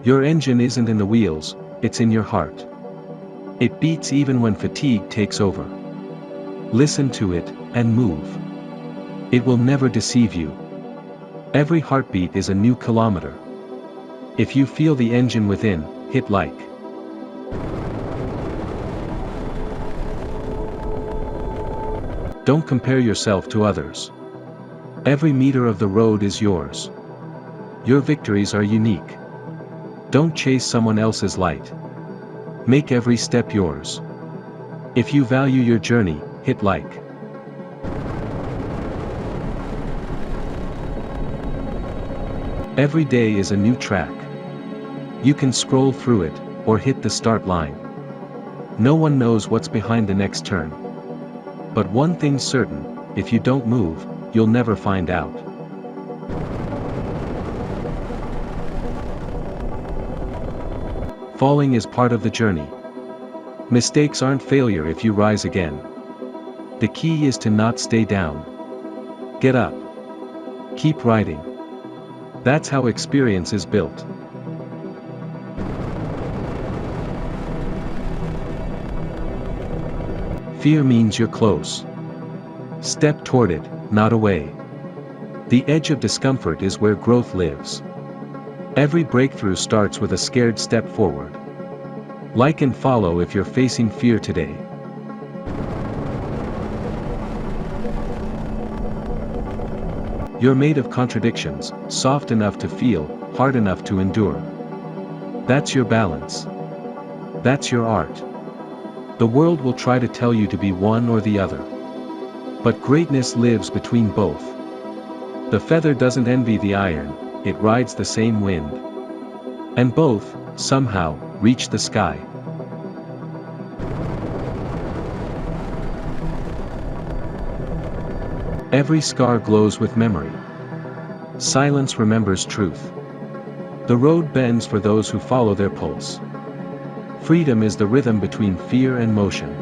Your engine isn't in the wheels, it's in your heart. It beats even when fatigue takes over. Listen to it, and move. It will never deceive you. Every heartbeat is a new kilometer. If you feel the engine within, hit like. Don't compare yourself to others. Every meter of the road is yours. Your victories are unique. Don't chase someone else's light. Make every step yours. If you value your journey, hit like. Every day is a new track. You can scroll through it, or hit the start line. No one knows what's behind the next turn. But one thing's certain, if you don't move, you'll never find out. Falling is part of the journey. Mistakes aren't failure if you rise again. The key is to not stay down. Get up. Keep riding. That's how experience is built. Fear means you're close. Step toward it, not away. The edge of discomfort is where growth lives. Every breakthrough starts with a scared step forward. Like and follow if you're facing fear today. You're made of contradictions, soft enough to feel, hard enough to endure. That's your balance. That's your art. The world will try to tell you to be one or the other. But greatness lives between both. The feather doesn't envy the iron, it rides the same wind. And both, somehow, reach the sky. Every scar glows with memory. Silence remembers truth. The road bends for those who follow their pulse. Freedom is the rhythm between fear and motion.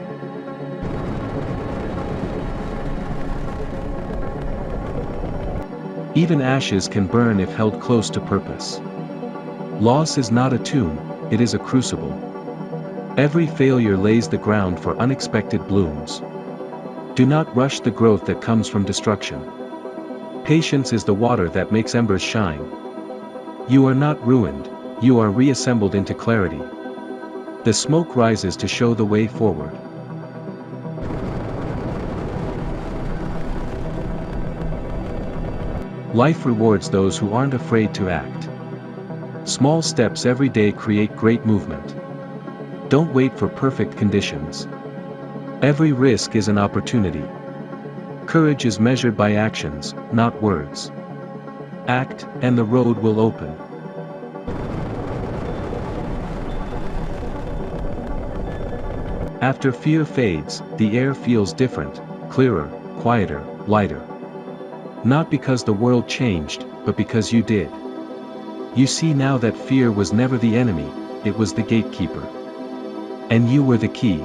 Even ashes can burn if held close to purpose. Loss is not a tomb, it is a crucible. Every failure lays the ground for unexpected blooms. Do not rush the growth that comes from destruction. Patience is the water that makes embers shine. You are not ruined, you are reassembled into clarity. The smoke rises to show the way forward. Life rewards those who aren't afraid to act. Small steps every day create great movement. Don't wait for perfect conditions. Every risk is an opportunity. Courage is measured by actions, not words. Act, and the road will open. After fear fades, the air feels different, clearer, quieter, lighter. Not because the world changed, but because you did. You see now that fear was never the enemy, it was the gatekeeper. And you were the key.